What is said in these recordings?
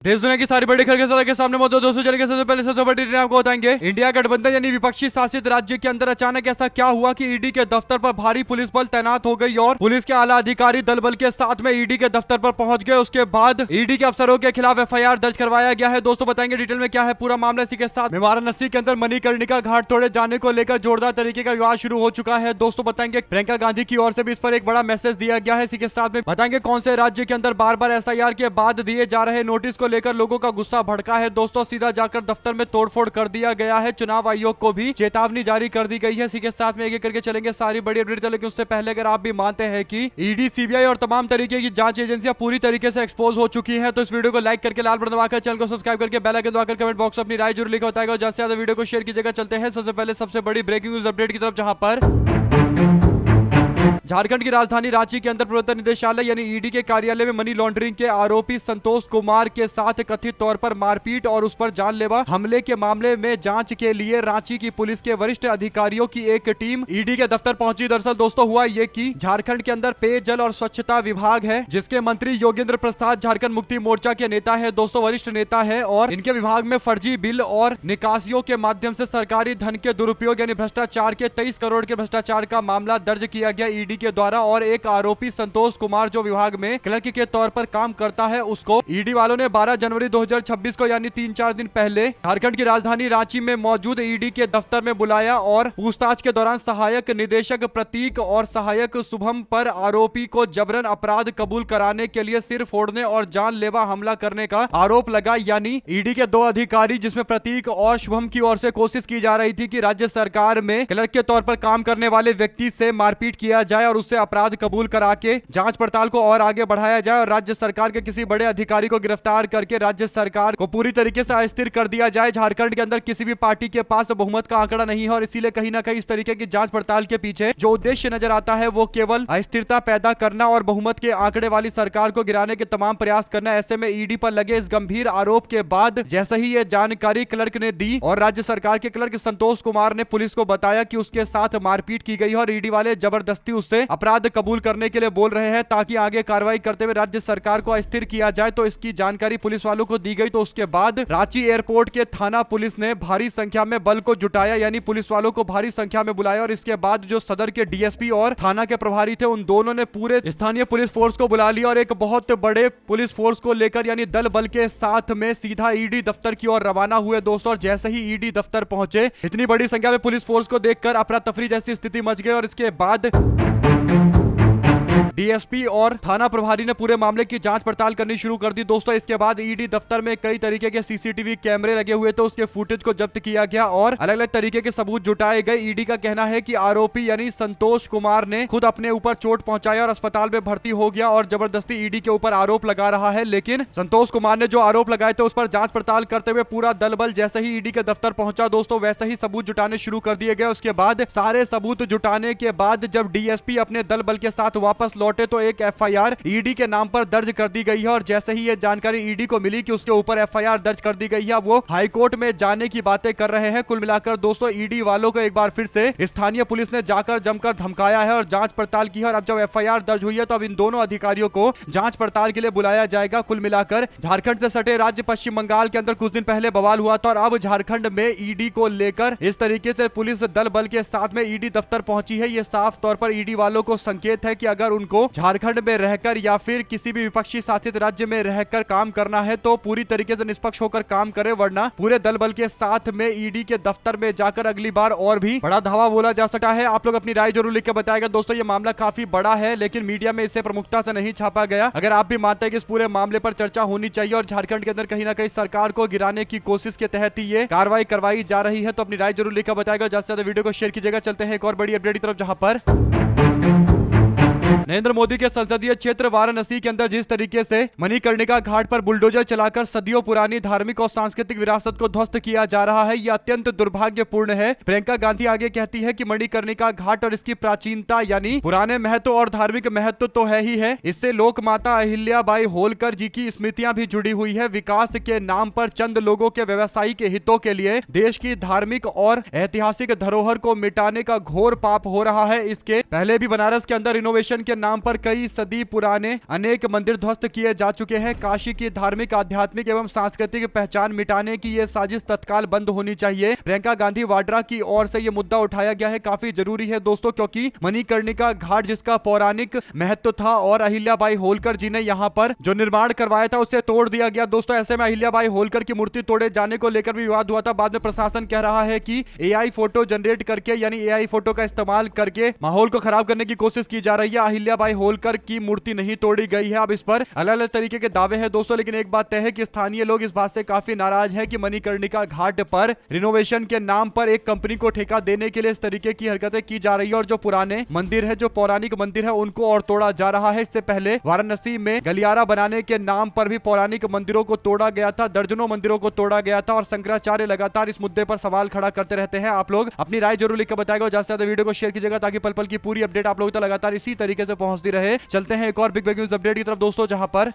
देश दुनिया की सारी बड़ी खबर के सामने मौजूद दोस्तों, चलिए सबसे पहले सबसे बड़ी खबर आपको बताएंगे। इंडिया गठबंधन यानी विपक्षी शासित राज्य के अंदर अचानक ऐसा क्या हुआ कि ईडी के दफ्तर पर भारी पुलिस बल तैनात हो गई और पुलिस के आला अधिकारी दल बल के साथ में ईडी के दफ्तर पर पहुंच गए। उसके बाद ईडी के अफसरों के खिलाफ एफआईआर दर्ज करवाया गया है। दोस्तों बताएंगे डिटेल में क्या है पूरा मामला। इसी के साथ वाराणसी के अंदर मणिकर्णिका घाट तोड़े जाने को लेकर जोरदार तरीके का विवाद शुरू हो चुका है। दोस्तों बताएंगे प्रियंका गांधी की ओर से भी इस पर एक बड़ा मैसेज दिया गया है। इसी के साथ में बताएंगे कौन से राज्य के अंदर बार बार एसआईआर के बाद दिए जा रहे नोटिस को लेकर लोगों का गुस्सा भड़का है। दोस्तों सीधा जाकर दफ्तर में तोड़फोड़ कर दिया गया है। चुनाव आयोग को भी चेतावनी जारी कर दी गई है। इसी के साथ में एक एक करके चलेंगे सारी बड़ी अपडेट। लेकिन उससे पहले अगर आप भी मानते हैं कि ईडी, सीबीआई और तमाम तरीके की जांच एजेंसियां पूरी तरीके से एक्सपोज हो चुकी हैं, तो इस वीडियो को लाइक करके लाल बटन दबाकर चैनल को सब्सक्राइब करके बेल आइकन दबाकर कमेंट बॉक्स में अपनी राय जरूर लिखा बताएगा और ज्यादा से ज्यादा वीडियो को शेयर कीजिएगा। चलते हैं सबसे पहले सबसे बड़ी ब्रेकिंग न्यूज अपडेट की तरफ, जहां पर झारखंड की राजधानी रांची के अंदर प्रवर्तन निदेशालय यानी ईडी के कार्यालय में मनी लॉन्ड्रिंग के आरोपी संतोष कुमार के साथ कथित तौर पर मारपीट और उस पर जानलेवा हमले के मामले में जांच के लिए रांची की पुलिस के वरिष्ठ अधिकारियों की एक टीम ईडी के दफ्तर पहुंची। दरअसल दोस्तों हुआ ये कि झारखंड के अंदर पेयजल और स्वच्छता विभाग है, जिसके मंत्री योगेंद्र प्रसाद झारखंड मुक्ति मोर्चा के नेता है। दोस्तों वरिष्ठ नेता है और इनके विभाग में फर्जी बिल और निकासियों के माध्यम से सरकारी धन के दुरुपयोग यानी भ्रष्टाचार के 23 करोड़ के भ्रष्टाचार का मामला दर्ज किया गया ईडी के द्वारा। और एक आरोपी संतोष कुमार जो विभाग में क्लर्क के तौर पर काम करता है, उसको ईडी वालों ने 12 जनवरी 2026 को यानी 3-4 दिन पहले झारखंड की राजधानी रांची में मौजूद ईडी के दफ्तर में बुलाया और पूछताछ के दौरान सहायक निदेशक प्रतीक और सहायक शुभम पर आरोपी को जबरन अपराध कबूल कराने के लिए सिर फोड़ने और जानलेवा हमला करने का आरोप लगा। यानी ईडी के दो अधिकारी जिसमें प्रतीक और शुभम की ओर से कोशिश की जा रही थी कि राज्य सरकार में क्लर्क के तौर पर काम करने वाले व्यक्ति से मारपीट किया जाए और उससे अपराध कबूल करा के जांच पड़ताल को और आगे बढ़ाया जाए और राज्य सरकार के किसी बड़े अधिकारी को गिरफ्तार करके राज्य सरकार को पूरी तरीके से अस्थिर कर दिया जाए। झारखंड के अंदर किसी भी पार्टी के पास बहुमत का आंकड़ा नहीं है और इसीलिए कहीं ना कहीं इस तरीके की जांच पड़ताल के पीछे जो उद्देश्य नजर आता है वो केवल अस्थिरता पैदा करना और बहुमत के आंकड़े वाली सरकार को गिराने के तमाम प्रयास करना। ऐसे में ईडी पर लगे इस गंभीर आरोप के बाद जैसे ही ये जानकारी क्लर्क ने दी और राज्य सरकार के क्लर्क संतोष कुमार ने पुलिस को बताया कि उसके साथ मारपीट की गई है और ईडी वाले जबरदस्ती उससे अपराध कबूल करने के लिए बोल रहे हैं ताकि आगे कार्रवाई करते हुए राज्य सरकार को अस्थिर किया जाए। तो इसकी जानकारी पुलिस वालों को दी गई। तो उसके बाद रांची एयरपोर्ट के थाना पुलिस ने भारी संख्या में बल को जुटाया, यानी पुलिस वालों को भारी संख्या में बुलाया और इसके बाद जो सदर के डीएसपी और थाना के प्रभारी थे उन दोनों ने पूरे स्थानीय पुलिस फोर्स को बुला लिया और एक बहुत बड़े पुलिस फोर्स को लेकर यानी दल बल के साथ में सीधा ईडी दफ्तर की ओर रवाना हुए। दोस्तों और जैसे ही ईडी दफ्तर पहुंचे इतनी बड़ी संख्या में पुलिस फोर्स को देखकर अफरा तफरी जैसी स्थिति मच गई और इसके बाद डीएसपी और थाना प्रभारी ने पूरे मामले की जांच पड़ताल करनी शुरू कर दी। दोस्तों इसके बाद ईडी दफ्तर में कई तरीके के सीसीटीवी कैमरे लगे हुए थे, उसके फुटेज को जब्त किया गया और अलग अलग तरीके के सबूत जुटाए गए। ईडी का कहना है कि आरोपी यानी संतोष कुमार ने खुद अपने ऊपर चोट पहुंचाया और अस्पताल में भर्ती हो गया और जबरदस्ती ईडी के ऊपर आरोप लगा रहा है। लेकिन संतोष कुमार ने जो आरोप लगाए थे उस पर जांच पड़ताल करते हुए पूरा दल बल जैसे ही ईडी के दफ्तर पहुंचा दोस्तों वैसे ही सबूत जुटाने शुरू कर दिए गए। उसके बाद सारे सबूत जुटाने के बाद जब डीएसपी अपने दल बल के साथ वापस लौटे तो एक एफआईआर ईडी के नाम पर दर्ज कर दी गई है और जैसे ही ये जानकारी ईडी को मिली कि उसके ऊपर एफआईआर दर्ज कर दी गई है वो हाईकोर्ट में जाने की बातें कर रहे हैं। कुल मिलाकर दोस्तों ईडी वालों को एक बार फिर से स्थानीय पुलिस ने जाकर जमकर धमकाया है और जांच पड़ताल की है और अब जब एफआईआर दर्ज हुई है तो अब इन दोनों अधिकारियों को जांच पड़ताल के लिए बुलाया जाएगा। कुल मिलाकर झारखंड से सटे राज्य पश्चिम बंगाल के अंदर कुछ दिन पहले बवाल हुआ था और अब झारखंड में ईडी को लेकर इस तरीके से पुलिस दल बल के साथ में ईडी दफ्तर पहुंची है। ये साफ तौर पर ईडी वालों को संकेत है कि अगर उनको झारखंड में रहकर या फिर किसी भी विपक्षी शासित राज्य में रहकर काम करना है तो पूरी तरीके से निष्पक्ष होकर काम करे, वरना पूरे दल बल के साथ में ईडी के दफ्तर में जाकर अगली बार और भी बड़ा धावा बोला जा सकता है। आप लोग अपनी राय जरूर लिख के बताएगा। दोस्तों ये मामला काफी बड़ा है लेकिन मीडिया में इसे प्रमुखता से नहीं छापा गया। अगर आप भी मानते हैं कि इस पूरे मामले पर चर्चा होनी चाहिए और झारखंड के अंदर कहीं ना कहीं सरकार को गिराने की कोशिश के तहत ही ये कार्रवाई करवाई जा रही है तो अपनी राय जरूर लिखकर बताएगा। ज्यादा से ज्यादा वीडियो को शेयर कीजिएगा। चलते हैं एक और बड़ी अपडेट की तरफ, जहां पर नरेंद्र मोदी के संसदीय क्षेत्र वाराणसी के अंदर जिस तरीके से मणिकर्णिका घाट पर बुलडोजर चलाकर सदियों पुरानी धार्मिक और सांस्कृतिक विरासत को ध्वस्त किया जा रहा है, यह अत्यंत दुर्भाग्यपूर्ण है। प्रियंका गांधी आगे कहती है कि मणिकर्णिका घाट और इसकी प्राचीनता यानी पुराने महत्व और धार्मिक महत्व तो है ही है, इससे लोक माता अहिल्याबाई होलकर जी की स्मृतियां भी जुड़ी हुई है। विकास के नाम पर चंद लोगों के व्यवसायिक हितों के लिए देश की धार्मिक और ऐतिहासिक धरोहर को मिटाने का घोर पाप हो रहा है। इसके पहले भी बनारस के अंदर इनोवेशन रिनोवेशन के नाम पर कई सदी पुराने अनेक मंदिर ध्वस्त किए जा चुके हैं। काशी की धार्मिक, आध्यात्मिक एवं सांस्कृतिक पहचान मिटाने की ये साजिश तत्काल बंद होनी चाहिए। प्रियंका गांधी वाड्रा की ओर से ये मुद्दा उठाया गया है। काफी जरूरी है दोस्तों, क्योंकि मणिकर्णिका घाट जिसका पौराणिक महत्व था और अहिल्याबाई होलकर जी ने यहाँ पर जो निर्माण करवाया था उसे तोड़ दिया गया दोस्तों। ऐसे में अहिल्याबाई होलकर की मूर्ति तोड़े जाने को लेकर भी विवाद हुआ था। बाद में प्रशासन कह रहा है कि एआई फोटो जनरेट करके यानी एआई फोटो का इस्तेमाल करके माहौल को खराब करने की कोशिश की जा रही है। अहिल्याबाई होलकर की मूर्ति नहीं तोड़ी गई है। अब इस पर अलग अलग तरीके के दावे हैं दोस्तों, लेकिन एक बात तय है कि स्थानीय लोग इस बात से काफी नाराज हैं कि मणिकर्णिका घाट पर रिनोवेशन के नाम पर एक कंपनी को ठेका देने के लिए इस तरीके की हरकतें की जा रही है और जो पुराने मंदिर है, जो पौराणिक मंदिर है, उनको और तोड़ा जा रहा है। इससे पहले वाराणसी में गलियारा बनाने के नाम पर भी पौराणिक मंदिरों को तोड़ा गया था, दर्जनों मंदिरों को तोड़ा गया था और शंकराचार्य लगातार इस मुद्दे पर सवाल खड़ा करते रहते हैं। आप लोग अपनी राय जरूर लिखकर बताएगा और ज्यादा से ज्यादा वीडियो को शेयर कीजिएगा ताकि पल पल की पूरी अपडेट आप लोगों तक लगातार इसी तरीके से पहुंचती रहे। चलते हैं एक और बिग न्यूज अपडेट की तरफ दोस्तों, जहां पर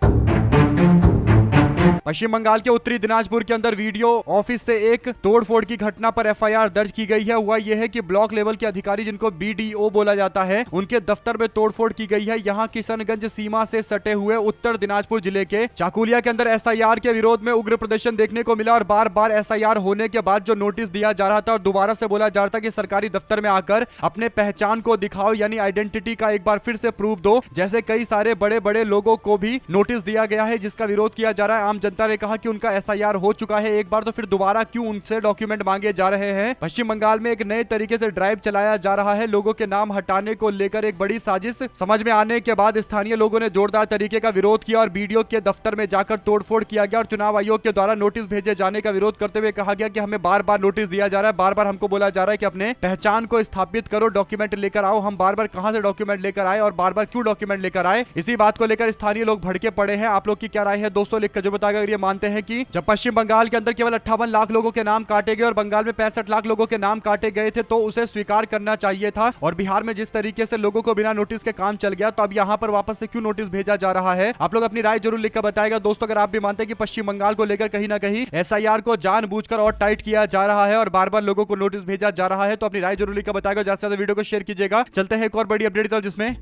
पश्चिम बंगाल के उत्तरी दिनाजपुर के अंदर वीडियो ऑफिस से एक तोड़फोड़ की घटना पर एफआईआर दर्ज की गई है। हुआ यह है कि ब्लॉक लेवल के अधिकारी जिनको बीडीओ बोला जाता है, उनके दफ्तर में तोड़फोड़ की गई है। यहां किशनगंज सीमा से सटे हुए उत्तर दिनाजपुर जिले के चाकुलिया के अंदर एसआईआर के विरोध में उग्र प्रदर्शन देखने को मिला और बार बार एसआईआर होने के बाद जो नोटिस दिया जा रहा था और दोबारा से बोला जा रहा था कि सरकारी दफ्तर में आकर अपने पहचान को दिखाओ यानी आइडेंटिटी का एक बार फिर से प्रूफ दो, जैसे कई सारे बड़े बड़े लोगों को भी नोटिस दिया गया है जिसका विरोध किया जा रहा है। आम जनता ने कहा कि उनका एसआईआर हो चुका है एक बार, तो फिर दोबारा क्यों उनसे डॉक्यूमेंट मांगे जा रहे हैं। पश्चिम बंगाल में एक नए तरीके से ड्राइव चलाया जा रहा है। लोगों के नाम हटाने को लेकर एक बड़ी साजिश समझ में आने के बाद स्थानीय लोगों ने जोरदार तरीके का विरोध किया और बीडीओ के दफ्तर में जाकर तोड़फोड़ किया गया और चुनाव आयोग के द्वारा नोटिस भेजे जाने का विरोध करते हुए कहा गया कि हमें बार बार नोटिस दिया जा रहा है, बार बार हमको बोला जा रहा है कि अपने पहचान को स्थापित करो, डॉक्यूमेंट लेकर आओ। हम बार बार कहां से डॉक्यूमेंट लेकर आए और बार बार क्यों डॉक्यूमेंट लेकर आए। इसी बात को लेकर स्थानीय लोग भड़के पड़े हैं। आप लोग की क्या राय है दोस्तों, लिखकर जो बताएगा। अगर ये मानते हैं कि जब पश्चिम बंगाल के अंदर केवल 58 लाख लोगों के नाम काटे गए और बंगाल में 65 लाख लोगों के नाम काटे गए थे तो उसे स्वीकार करना चाहिए था, और बिहार में जिस तरीके से लोगों को बिना नोटिस के काम चल गया, तो अब यहां पर वापस से क्यों नोटिस भेजा जा रहा है। आप लोग अपनी राय जरूर लिखकर बताएगा दोस्तों। अगर आप भी मानते हैं कि पश्चिम बंगाल को लेकर कहीं ना कहीं एसआईआर को जानबूझकर और टाइट किया जा रहा है और बार बार लोगों को नोटिस भेजा जा रहा है, तो अपनी राय जरूर लिखकर बताएगा। ज्यादा से ज्यादा वीडियो को शेयर कीजिएगा। चलते हैं एक और बड़ी अपडेट जिसमें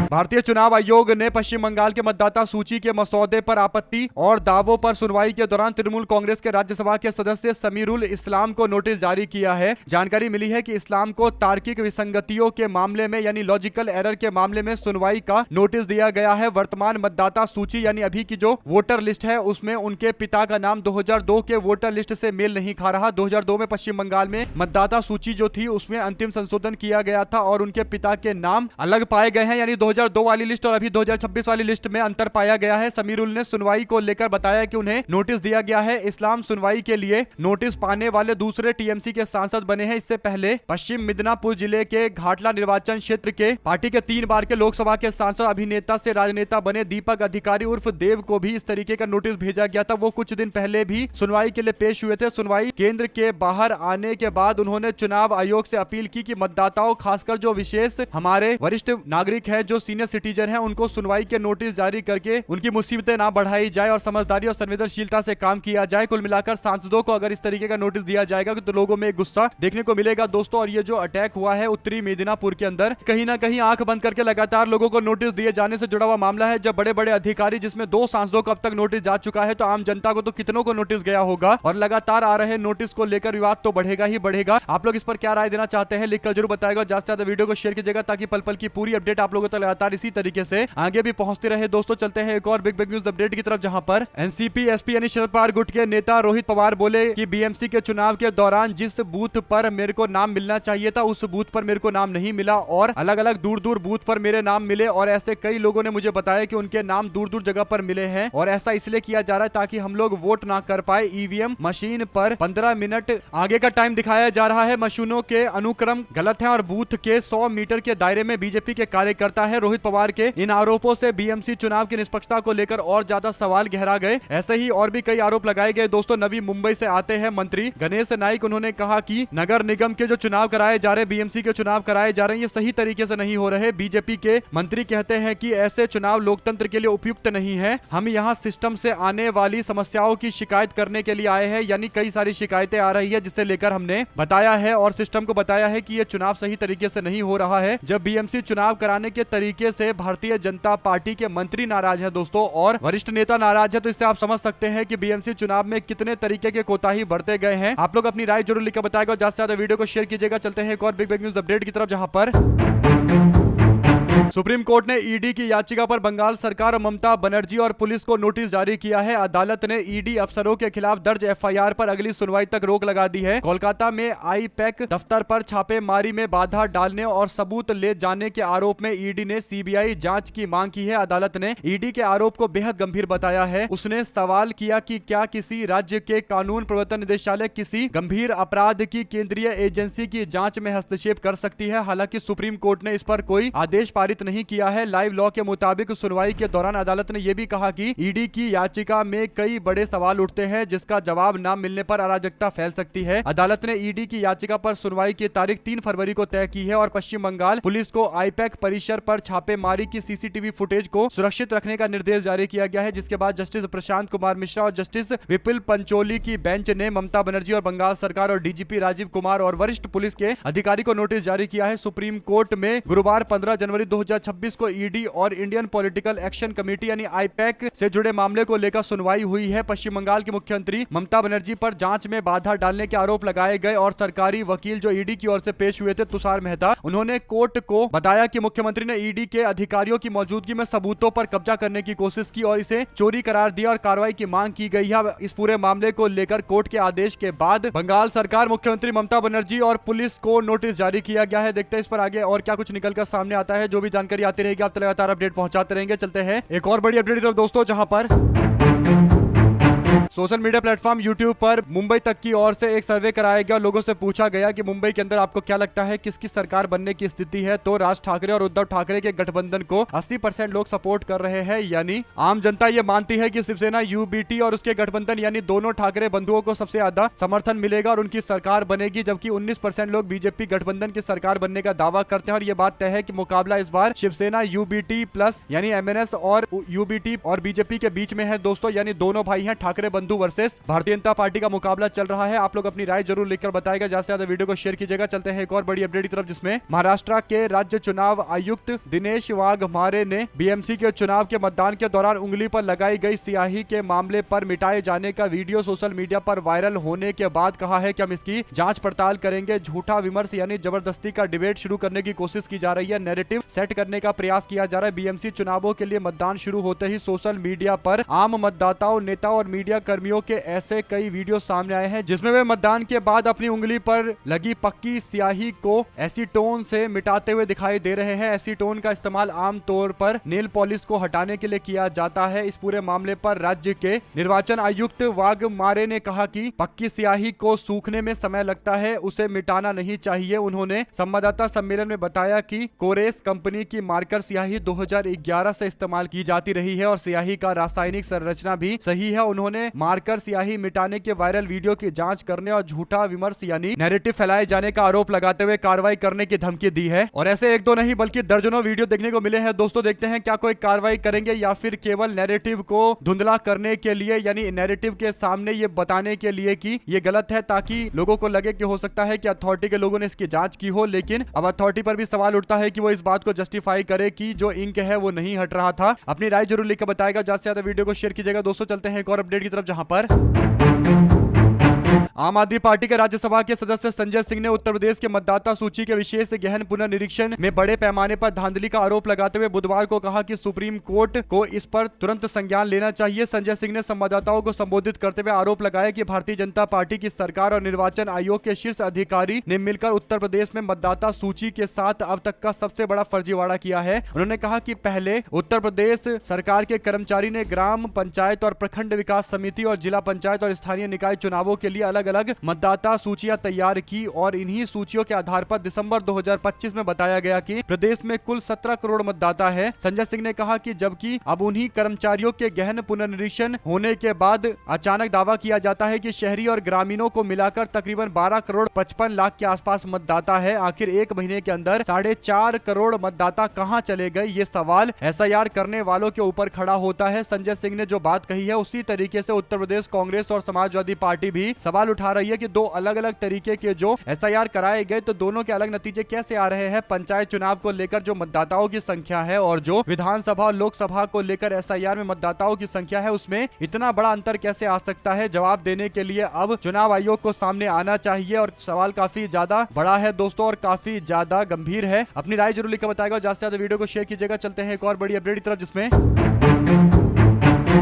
भारतीय चुनाव आयोग ने पश्चिम बंगाल के मतदाता सूची के मसौदे पर आपत्ति और दावों पर सुनवाई के दौरान तृणमूल कांग्रेस के राज्यसभा के सदस्य समीरुल इस्लाम को नोटिस जारी किया है। जानकारी मिली है कि इस्लाम को तार्किक विसंगतियों के मामले में यानी लॉजिकल एरर के मामले में सुनवाई का नोटिस दिया गया है। वर्तमान मतदाता सूची यानी अभी की जो वोटर लिस्ट है उसमें उनके पिता का नाम 2002 के वोटर लिस्ट से मेल नहीं खा रहा। 2002 में पश्चिम बंगाल में मतदाता सूची जो थी उसमें अंतिम संशोधन किया गया था और उनके पिता के नाम अलग पाए गए हैं, यानी 2002 वाली लिस्ट और अभी 2026 वाली लिस्ट में अंतर पाया गया है। समीरुल ने सुनवाई को लेकर बताया कि उन्हें नोटिस दिया गया है। इस्लाम सुनवाई के लिए नोटिस पाने वाले दूसरे टीएमसी के सांसद बने हैं। इससे पहले पश्चिम मिदनापुर जिले के घाटला निर्वाचन क्षेत्र के पार्टी के 3 बार के लोकसभा के सांसद अभिनेता से राजनेता बने दीपक अधिकारी उर्फ देव को भी इस तरीके का नोटिस भेजा गया था। वो कुछ दिन पहले भी सुनवाई के लिए पेश हुए थे। सुनवाई केंद्र के बाहर आने के बाद उन्होंने चुनाव आयोग से अपील की कि मतदाताओं, खासकर जो विशेष हमारे वरिष्ठ नागरिक है, जो सीनियर सिटीजन है, उनको सुनवाई के नोटिस जारी करके उनकी मुसीबतें ना बढ़ाई जाए और समझदारी और संवेदनशीलता से काम किया जाए। कुल मिलाकर सांसदों को अगर इस तरीके का नोटिस दिया जाएगा तो लोगों में एक गुस्सा देखने को मिलेगा दोस्तों। और ये जो अटैक हुआ है उत्तरी मिदनापुर के अंदर, कहीं ना कहीं आंख बंद करके लगातार लोगों को नोटिस दिए जाने से जुड़ा हुआ मामला है। जब बड़े बड़े अधिकारी, जिसमें 2 सांसदों को अब तक नोटिस जा चुका है, तो आम जनता को तो कितनों को नोटिस गया होगा और लगातार आ रहे नोटिस को लेकर विवाद तो बढ़ेगा ही बढ़ेगा। आप लोग इस पर क्या राय देना चाहते हैं लिखकर जरूर बताएगा। ज्यादा से ज्यादा वीडियो को शेयर कीजिएगा ताकि पल पल की पूरी अपडेट आप लोगों तक लगातार इसी तरीके से आगे भी पहुंचते रहे दोस्तों। चलते हैं एक और बिग न्यूज अपडेट की तरफ, जहां पर एनसीपी एसपी यानी शरद पवार गुट के नेता रोहित पवार बोले कि बीएमसी के चुनाव के दौरान जिस बूथ पर मेरे को नाम मिलना चाहिए था उस बूथ पर मेरे को नाम नहीं मिला और अलग अलग दूर दूर बूथ पर मेरे नाम मिले, और ऐसे कई लोगों ने मुझे बताया कि उनके नाम दूर दूर जगह पर मिले हैं और ऐसा इसलिए किया जा रहा है ताकि हम लोग वोट ना कर पाए। ईवीएम मशीन पर 15 मिनट आगे का टाइम दिखाया जा रहा है। मशीनों के अनुक्रम गलत है और बूथ के 100 मीटर के दायरे में बीजेपी के कार्यकर्ता है रोहित पवार के इन आरोपों से बीएमसी चुनाव की निष्पक्षता को लेकर और ज्यादा सवाल गहरा गए। ऐसे ही और भी कई आरोप लगाए गए। दोस्तों, नवी मुंबई से आते हैं मंत्री गणेश नाइक। उन्होंने कहा कि नगर निगम के जो चुनाव कराए जा रहे, बीएमसी के चुनाव कराए जा रहे हैं, ये सही तरीके से नहीं हो रहे। बीजेपी के मंत्री कहते हैं कि ऐसे चुनाव लोकतंत्र के लिए उपयुक्त नहीं है। हम यहाँ सिस्टम से आने वाली समस्याओं की शिकायत करने के लिए आए हैं। यानी कई सारी शिकायतें आ रही है, जिसे लेकर हमने बताया है और सिस्टम को बताया है कि ये चुनाव सही तरीके से नहीं हो रहा है। जब बीएमसी चुनाव कराने के तरीके से भारतीय जनता पार्टी के मंत्री नाराज है दोस्तों, और वरिष्ठ नेता नाराज है, तो इससे आप समझ सकते हैं कि बीएमसी चुनाव में कितने तरीके के कोताही बढ़ते गए हैं। आप लोग अपनी राय जरूर लिखकर बताएगा। ज्यादा से ज्यादा वीडियो को शेयर कीजिएगा। चलते हैं एक और बिग न्यूज अपडेट की तरफ, जहां पर सुप्रीम कोर्ट ने ईडी की याचिका पर बंगाल सरकार और ममता बनर्जी और पुलिस को नोटिस जारी किया है। अदालत ने ईडी अफसरों के खिलाफ दर्ज एफआईआर पर अगली सुनवाई तक रोक लगा दी है। कोलकाता में आईपैक दफ्तर पर छापेमारी में बाधा डालने और सबूत ले जाने के आरोप में ईडी ने सीबीआई जांच की मांग की है। अदालत ने ईडी के आरोप को बेहद गंभीर बताया है। उसने सवाल किया कि क्या किसी राज्य के कानून प्रवर्तन निदेशालय किसी गंभीर अपराध की केंद्रीय एजेंसी की जांच में हस्तक्षेप कर सकती है। हालांकि सुप्रीम कोर्ट ने इस पर कोई आदेश पारित नहीं किया है। लाइव लॉ के मुताबिक सुनवाई के दौरान अदालत ने यह भी कहा कि ईडी की याचिका में कई बड़े सवाल उठते हैं, जिसका जवाब न मिलने पर अराजकता फैल सकती है। अदालत ने ईडी की याचिका पर सुनवाई की तारीख 3 फरवरी को तय की है और पश्चिम बंगाल पुलिस को आईपैक परिसर पर छापेमारी की सीसीटीवी फुटेज को सुरक्षित रखने का निर्देश जारी किया गया है। जिसके बाद जस्टिस प्रशांत कुमार मिश्रा और जस्टिस विपिल पंचोली की बेंच ने ममता बनर्जी और बंगाल सरकार और डीजीपी राजीव कुमार और वरिष्ठ पुलिस के अधिकारी को नोटिस जारी किया है। सुप्रीम कोर्ट में गुरुवार 15 जनवरी 2026 को ईडी और इंडियन पॉलिटिकल एक्शन कमेटी यानी आईपैक से जुड़े मामले को लेकर सुनवाई हुई है। पश्चिम बंगाल की मुख्यमंत्री ममता बनर्जी पर जांच में बाधा डालने के आरोप लगाए गए और सरकारी वकील जो ईडी की ओर से पेश हुए थे, तुषार मेहता, उन्होंने कोर्ट को बताया कि मुख्यमंत्री ने ईडी के अधिकारियों की मौजूदगी में सबूतों पर कब्जा करने की कोशिश की और इसे चोरी करार दिया और कार्रवाई की मांग की गई है। इस पूरे मामले को लेकर कोर्ट के आदेश के बाद बंगाल सरकार, मुख्यमंत्री ममता बनर्जी और पुलिस को नोटिस जारी किया गया है। देखते हैं इस पर आगे और क्या कुछ निकलकर सामने आता है। जो भी जानकारी आती रहेगी आप लगातार अपडेट पहुंचाते रहेंगे। चलते हैं एक और बड़ी अपडेट की तरफ दोस्तों, जहां पर सोशल मीडिया प्लेटफॉर्म यूट्यूब पर मुंबई तक की ओर से एक सर्वे कराया गया और लोगों से पूछा गया कि मुंबई के अंदर आपको क्या लगता है किसकी सरकार बनने की स्थिति है। तो राज ठाकरे और उद्धव ठाकरे के गठबंधन को 80% लोग सपोर्ट कर रहे हैं। यानी आम जनता ये मानती है कि शिवसेना, यूबीटी और उसके गठबंधन यानी दोनों ठाकरे बंधुओं को सबसे ज्यादा समर्थन मिलेगा और उनकी सरकार बनेगी, जबकि 19% लोग बीजेपी गठबंधन की सरकार बनने का दावा करते हैं। और ये बात तय है कि मुकाबला इस बार शिवसेना, यूबीटी प्लस यानी एमएनएस और यूबीटी और बीजेपी के बीच में है दोस्तों। यानी दोनों भाई हैं, ठाकरे बंधु वर्सेस भारतीय जनता पार्टी का मुकाबला चल रहा है। आप लोग अपनी राय जरूर लिखकर बताएगा। ज्यादा से ज्यादा वीडियो को शेयर कीजिएगा। चलते हैं एक और बड़ी अपडेट की तरफ, जिसमें महाराष्ट्र के राज्य चुनाव आयुक्त दिनेश वाघमारे ने बीएमसी के चुनाव के मतदान के दौरान उंगली पर लगाई गई स्याही के मामले पर मिटाए जाने का वीडियो सोशल मीडिया पर वायरल होने के बाद कहा है कि हम इसकी जांच पड़ताल करेंगे। झूठा विमर्श यानी जबरदस्ती का डिबेट शुरू करने की कोशिश की जा रही है, नैरेटिव सेट करने का प्रयास किया जा रहा है। बीएमसी चुनावों के लिए मतदान शुरू होते ही सोशल मीडिया पर आम मतदाताओं, नेताओं और मीडिया कर्मियों के ऐसे कई वीडियो सामने आए हैं जिसमें वे मतदान के बाद अपनी उंगली पर लगी पक्की स्याही को एसीटोन से मिटाते हुए दिखाई दे रहे हैं। एसीटोन का इस्तेमाल आमतौर पर नेल पॉलिश को हटाने के लिए किया जाता है। इस पूरे मामले पर राज्य के निर्वाचन आयुक्त वाघमारे ने कहा कि पक्की स्याही को सूखने में समय लगता है, उसे मिटाना नहीं चाहिए। उन्होंने संवाददाता सम्मेलन में बताया कि कोरेस कंपनी की मार्कर स्याही 2011 से इस्तेमाल की जाती रही है और स्याही का रासायनिक संरचना भी सही है। उन्होंने मार्कर स्याही मिटाने के वायरल वीडियो की जांच करने और झूठा विमर्श यानी नैरेटिव फैलाए जाने का आरोप लगाते हुए कार्रवाई करने की धमकी दी है। और ऐसे एक दो नहीं बल्कि दर्जनों वीडियो देखने को मिले हैं दोस्तों। देखते हैं क्या कोई कार्रवाई करेंगे या फिर केवल नैरेटिव को धुंधला करने के लिए यानी नैरेटिव के सामने ये बताने के लिए कि ये गलत है, ताकि लोगों को लगे कि हो सकता है कि अथॉरिटी के लोगों ने इसकी जांच की हो। लेकिन अब अथॉरिटी पर भी सवाल उठता है कि वो इस बात को जस्टिफाई करे कि जो इंक है वो नहीं हट रहा था। अपनी राय जरूर लिखकर बताएगा। ज्यादा से ज्यादा वीडियो को शेयर कीजिएगा दोस्तों। चलते हैं एक और अपडेट की तरफ, जहां पर आम आदमी पार्टी के राज्यसभा के सदस्य संजय सिंह ने उत्तर प्रदेश के मतदाता सूची के विशेष गहन पुनर्निरीक्षण में बड़े पैमाने पर धांधली का आरोप लगाते हुए बुधवार को कहा कि सुप्रीम कोर्ट को इस पर तुरंत संज्ञान लेना चाहिए। संजय सिंह ने संवाददाताओं को संबोधित करते हुए आरोप लगाया कि भारतीय जनता पार्टी की सरकार और निर्वाचन आयोग के शीर्ष अधिकारी ने मिलकर उत्तर प्रदेश में मतदाता सूची के साथ अब तक का सबसे बड़ा फर्जीवाड़ा किया है। उन्होंने कहा कि पहले उत्तर प्रदेश सरकार के कर्मचारी ने ग्राम पंचायत और प्रखंड विकास समिति और जिला पंचायत और स्थानीय निकाय चुनावों के लिए अलग अलग अलग मतदाता सूचियां तैयार की और इन्हीं सूचियों के आधार पर दिसंबर 2025 में बताया गया कि प्रदेश में कुल 17 करोड़ मतदाता है। संजय सिंह ने कहा कि जबकि अब उन्हीं कर्मचारियों के गहन पुनर्निरीक्षण होने के बाद अचानक दावा किया जाता है कि शहरी और ग्रामीणों को मिलाकर तकरीबन 12 करोड़ 55 लाख के आसपास मतदाता है। आखिर एक महीने के अंदर 4.5 करोड़ मतदाता कहां चले गए, ये सवाल एसआईआर करने वालों के ऊपर खड़ा होता है। संजय सिंह ने जो बात कही है उसी तरीके से उत्तर प्रदेश कांग्रेस और समाजवादी पार्टी भी सवाल उठा रही है कि दो अलग अलग तरीके के जो एसआईआर कराए गए तो दोनों के अलग नतीजे कैसे आ रहे हैं। पंचायत चुनाव को लेकर जो मतदाताओं की संख्या है और जो विधानसभा और लोकसभा को लेकर एसआईआर में मतदाताओं की संख्या है उसमें इतना बड़ा अंतर कैसे आ सकता है। जवाब देने के लिए अब चुनाव आयोग को सामने आना चाहिए और सवाल काफी ज्यादा बड़ा है दोस्तों और काफी ज्यादा गंभीर है। अपनी राय जरूर लिखकर बताएगा और ज्यादा से ज्यादा वीडियो को शेयर कीजिएगा। चलते हैं एक और बड़ी अपडेट की तरफ जिसमें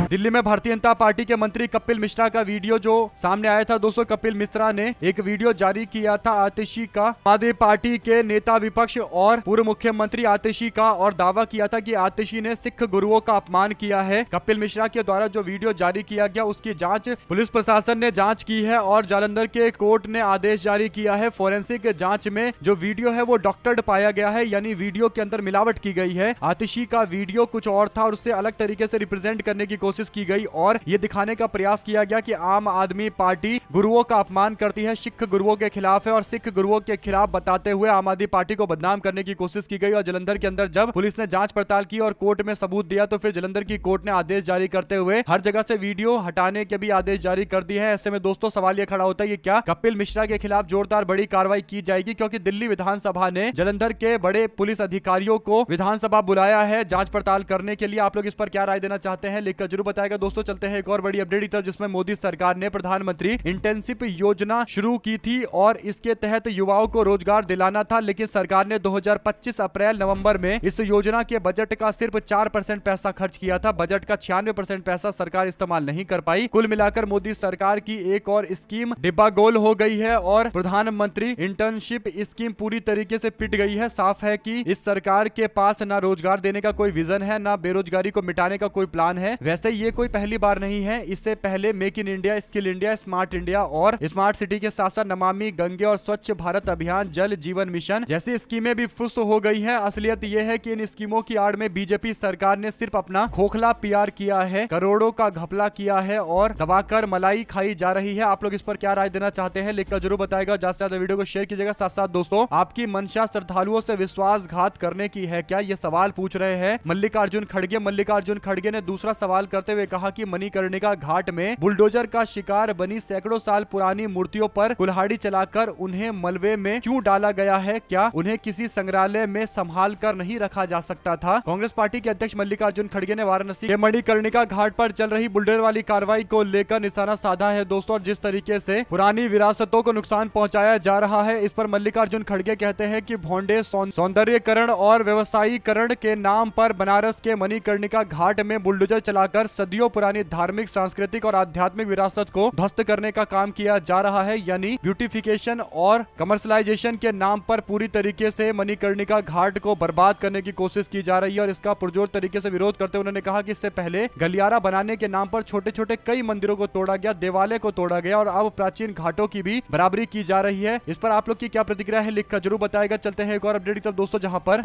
दिल्ली में भारतीय जनता पार्टी के मंत्री कपिल मिश्रा का वीडियो जो सामने आया था। दोस्तों कपिल मिश्रा ने एक वीडियो जारी किया था आतिशी का, आम आदमी पार्टी के नेता विपक्ष और पूर्व मुख्यमंत्री आतिशी का, और दावा किया था कि आतिशी ने सिख गुरुओं का अपमान किया है। कपिल मिश्रा के द्वारा जो वीडियो जारी किया गया उसकी जांच पुलिस प्रशासन ने जांच की है और जालंधर के कोर्ट ने आदेश जारी किया है। फोरेंसिक जांच में जो वीडियो है वो डॉक्टर्ड पाया गया है, यानी वीडियो के अंदर मिलावट की गई है। आतिशी का वीडियो कुछ और था और उससे अलग तरीके से रिप्रेजेंट करने की कोशिश की गई और ये दिखाने का प्रयास किया गया कि आम आदमी पार्टी गुरुओं का अपमान करती है, सिख गुरुओं के खिलाफ है और सिख गुरुओं के खिलाफ बताते हुए आम आदमी पार्टी को बदनाम करने की कोशिश की गई। और जलंधर के अंदर जब पुलिस ने जांच पड़ताल की और कोर्ट में सबूत दिया तो फिर जलंधर की कोर्ट ने आदेश जारी करते हुए हर जगह से वीडियो हटाने के भी आदेश जारी कर दिए हैं। ऐसे में दोस्तों सवाल ये खड़ा होता है कि क्या कपिल मिश्रा के खिलाफ जोरदार बड़ी कार्रवाई की जाएगी, क्योंकि दिल्ली विधानसभा ने जलंधर के बड़े पुलिस अधिकारियों को विधानसभा बुलाया है जांच पड़ताल करने के लिए। आप लोग इस पर क्या राय देना चाहते हैं लिखकर जरूर बताएगा। दोस्तों चलते हैं एक और बड़ी अपडेट की तरफ जिसमें मोदी सरकार ने प्रधानमंत्री इंटर्नशिप योजना शुरू की थी और इसके तहत युवाओं को रोजगार दिलाना था, लेकिन सरकार ने 2025 अप्रैल नवंबर में इस योजना के बजट का सिर्फ 4% पैसा खर्च किया था। बजट का 96% पैसा सरकार इस्तेमाल नहीं कर पाई। कुल मिलाकर मोदी सरकार की एक और स्कीम डिब्बा गोल हो गई है और प्रधानमंत्री इंटर्नशिप स्कीम पूरी तरीके से पिट गई है। साफ है कि इस सरकार के पास ना रोजगार देने का कोई विजन है, ना बेरोजगारी को मिटाने का कोई प्लान है। वैसे ये कोई पहली बार नहीं है, इससे पहले make in India, skill India, smart India और स्मार्ट सिटी के साथ साथ नमामि गंगे और स्वच्छ भारत अभियान, जल जीवन मिशन जैसी स्कीमें भी फुस हो गई हैं। असलियत यह है कि इन स्कीमों की आड़ में बीजेपी सरकार ने सिर्फ अपना खोखला पीआर किया है, करोड़ों का घपला किया है और दबाकर मलाई खाई जा रही है। आप लोग इस पर क्या राय देना चाहते हैं लिखकर जरूर बताएगा। ज्यादा से ज्यादा वीडियो को शेयर कीजिएगा। साथ साथ दोस्तों आपकी मंशा श्रद्धालुओं से विश्वासघात करने की है क्या, ये सवाल पूछ रहे हैं मल्लिकार्जुन खड़गे। मल्लिकार्जुन खड़गे ने दूसरा सवाल करते हुए कहा कि मणिकर्णिका घाट में बुलडोजर का शिकार बनी सैकड़ों साल पुरानी मूर्तियों पर कुल्हाड़ी चलाकर उन्हें मलबे में क्यों डाला गया है, क्या उन्हें किसी संग्रहालय में संभाल कर नहीं रखा जा सकता था। कांग्रेस पार्टी के अध्यक्ष मल्लिकार्जुन खड़गे ने वाराणसी के मणिकर्णिका घाट पर चल रही बुलडोजर वाली कार्रवाई को लेकर निशाना साधा है दोस्तों। और जिस तरीके से पुरानी विरासतों को नुकसान पहुंचाया जा रहा है, इस पर मल्लिकार्जुन खड़गे कहते हैं कि भोंडे सौंदर्यकरण और व्यवसायीकरण के नाम पर बनारस के मणिकर्णिका घाट में बुलडोजर चलाकर सदियों पुरानी धार्मिक, सांस्कृतिक और आध्यात्मिक विरासत को ध्वस्त करने का काम किया जा रहा है। यानी ब्यूटिफिकेशन और कमर्शलाइजेशन के नाम पर पूरी तरीके से मणिकर्णिका घाट को बर्बाद करने की कोशिश की जा रही है और इसका पुरजोर तरीके से विरोध करते उन्होंने कहा कि इससे पहले गलियारा बनाने के नाम पर छोटे छोटे कई मंदिरों को तोड़ा गया, देवालय को तोड़ा गया और अब प्राचीन घाटों की भी बराबरी की जा रही है। इस पर आप लोग की क्या प्रतिक्रिया है लिखकर जरूर बताएगा। चलते हैं एक और अपडेट की तरफ दोस्तों, जहां पर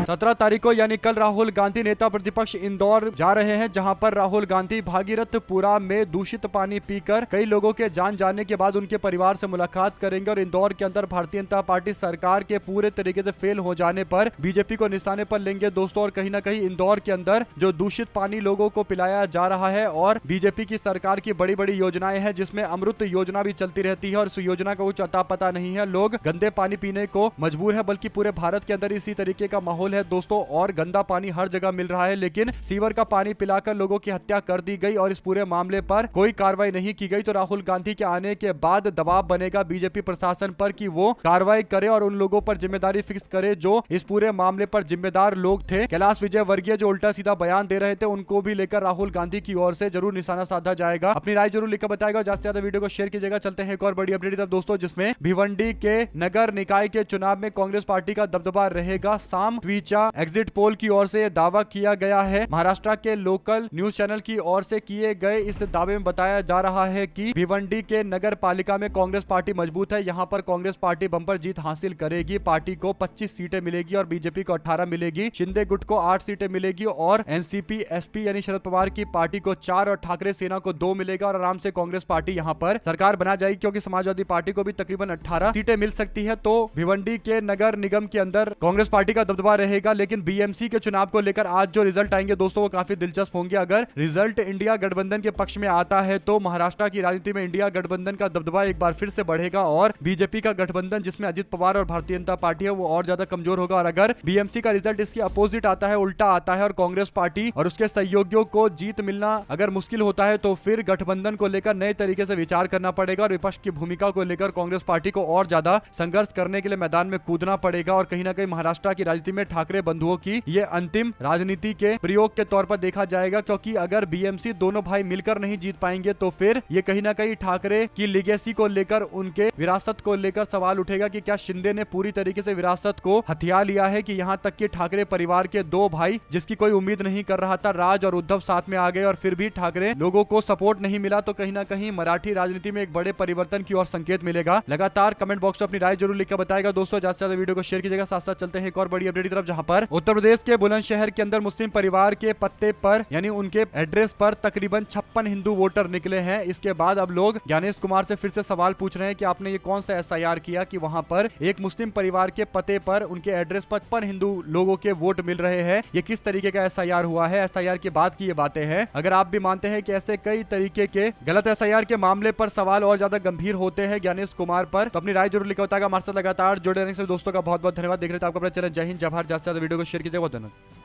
17 तारीख को यानी कल राहुल गांधी नेता प्रतिपक्ष इंदौर जा रहे हैं, जहां पर राहुल गांधी भागीरथपुरा में दूषित पानी पीकर कई लोगों के जान जाने के बाद उनके परिवार से मुलाकात करेंगे और इंदौर के अंदर भारतीय जनता पार्टी सरकार के पूरे तरीके से फेल हो जाने पर बीजेपी को निशाने पर लेंगे दोस्तों। और कहीं ना कहीं इंदौर के अंदर जो दूषित पानी लोगों को पिलाया जा रहा है और बीजेपी की सरकार की बड़ी बड़ी योजनाएं हैं, जिसमें अमृत योजना भी चलती रहती है और इस योजना का कुछ अता पता नहीं है। लोग गंदे पानी पीने को मजबूर है, बल्कि पूरे भारत के अंदर इसी तरीके का माहौल है दोस्तों और गंदा पानी हर जगह मिल रहा है, लेकिन सीवर का पानी पिलाकर लोगों की हत्या कर दी गई और इस पूरे मामले पर कोई कार्रवाई नहीं की गई। तो राहुल गांधी के आने के बाद दबाव बनेगा बीजेपी प्रशासन पर कि वो कार्रवाई करे और उन लोगों पर जिम्मेदारी फिक्स करे जो इस पूरे मामले पर जिम्मेदार लोग थे। कैलाश विजयवर्गीय जो उल्टा सीधा बयान दे रहे थे, उनको भी लेकर राहुल गांधी की ओर से जरूर निशाना साधा जाएगा। अपनी राय जरूर लिखकर बताएगा, ज्यादा से ज्यादा वीडियो को शेयर कीजिएगा। चलते हैं एक और बड़ी अपडेट दोस्तों, जिसमें भिवंडी के नगर निकाय के चुनाव में कांग्रेस पार्टी का दबदबा रहेगा। शाम ट्वीचा एग्जिट पोल की ओर से दावा किया गया है। महाराष्ट्र के लोकल न्यूज चैनल की ओर से किए गए इस दावे में बताया जा रहा है कि भिवंडी के नगर पालिका में कांग्रेस पार्टी मजबूत है। यहां पर कांग्रेस पार्टी बम्पर जीत हासिल करेगी। पार्टी को 25 सीटें मिलेगी और बीजेपी को 18 मिलेगी। शिंदे गुट को 8 सीटें मिलेगी और एनसीपी एसपी यानी शरद पवार की पार्टी को 4 और ठाकरे सेना को 2 मिलेगा और आराम से कांग्रेस पार्टी यहां पर सरकार बना जाएगी, क्योंकि समाजवादी पार्टी को भी तकरीबन 18 सीटें मिल सकती है। तो भिवंडी के नगर निगम के अंदर कांग्रेस पार्टी का दबदबा रहेगा। लेकिन बीएमसी के चुनाव को लेकर आज जो रिजल्ट आएंगे दोस्तों वो काफी दिलचस्प होंगे। अगर रिजल्ट इंडिया गठबंधन के पक्ष में आता है तो महाराष्ट्र की राजनीति में इंडिया गठबंधन का दबदबा एक बार फिर से बढ़ेगा और बीजेपी का गठबंधन जिसमें अजित पवार और भारतीय जनता पार्टी है वो और ज्यादा कमजोर होगा। और अगर बीएमसी का रिजल्ट इसके अपोजिट आता है, उल्टा आता है और कांग्रेस पार्टी और उसके सहयोगियों को जीत मिलना अगर मुश्किल होता है तो फिर गठबंधन को लेकर नए तरीके से विचार करना पड़ेगा और विपक्ष की भूमिका को लेकर कांग्रेस पार्टी को और ज्यादा संघर्ष करने के लिए मैदान में कूदना पड़ेगा। और कहीं ना कहीं महाराष्ट्र की राजनीति में ठाकरे बंधुओं की ये अंतिम राजनीति के प्रयोग के तौर पर देखा जाएगा, क्योंकि अगर बीएमसी दोनों भाई मिलकर नहीं जीत पाएंगे तो फिर ये कहीं ना कहीं ठाकरे की लीगेसी को लेकर, उनके विरासत को लेकर सवाल उठेगा कि क्या शिंदे ने पूरी तरीके से विरासत को हथिया लिया है, कि यहाँ तक कि ठाकरे परिवार के 2 भाई जिसकी कोई उम्मीद नहीं कर रहा था, राज और उद्धव साथ में आ गए और फिर भी ठाकरे लोगों को सपोर्ट नहीं मिला। तो कहीं ना कहीं मराठी राजनीति में एक बड़े परिवर्तन की ओर संकेत मिलेगा। लगातार कमेंट बॉक्स में अपनी राय जरूर लिखकर बताएगा दोस्तों। ज्यादा से ज्यादा वीडियो को शेयर कीजिएगा। साथ साथ चलते हैं एक और बड़ी अपडेट की तरफ, जहां पर उत्तर प्रदेश के बुलंदशहर के अंदर मुस्लिम परिवार के पत्ते पर यानी उनके एड्रेस पर तकरीबन 56 हिंदू वोटर निकले हैं। इसके बाद अब लोग ज्ञानेश कुमार से फिर से सवाल पूछ रहे हैं कि आपने ये कौन सा एसआईआर किया कि वहां पर एक मुस्लिम परिवार के पते पर उनके एड्रेस पर 55 हिंदू लोगों के वोट मिल रहे हैं। ये किस तरीके का एसआईआर हुआ है, एसआईआर के बाद की ये बातें हैं। अगर आप भी मानते हैं कि ऐसे कई तरीके के गलत एसआईआर के मामले पर सवाल और ज्यादा गंभीर होते हैं ज्ञानेश कुमार पर, तो अपनी राय जरूर लिखा बताएगा। हमारे साथ लगातार जुड़े रहने से दोस्तों का बहुत बहुत धन्यवाद। देख रहे थे आपको अपना चैनल जय हिंद जय भारत। ज्यादा से ज्यादा वीडियो को शेयर कीजिए। बहुत धन्यवाद।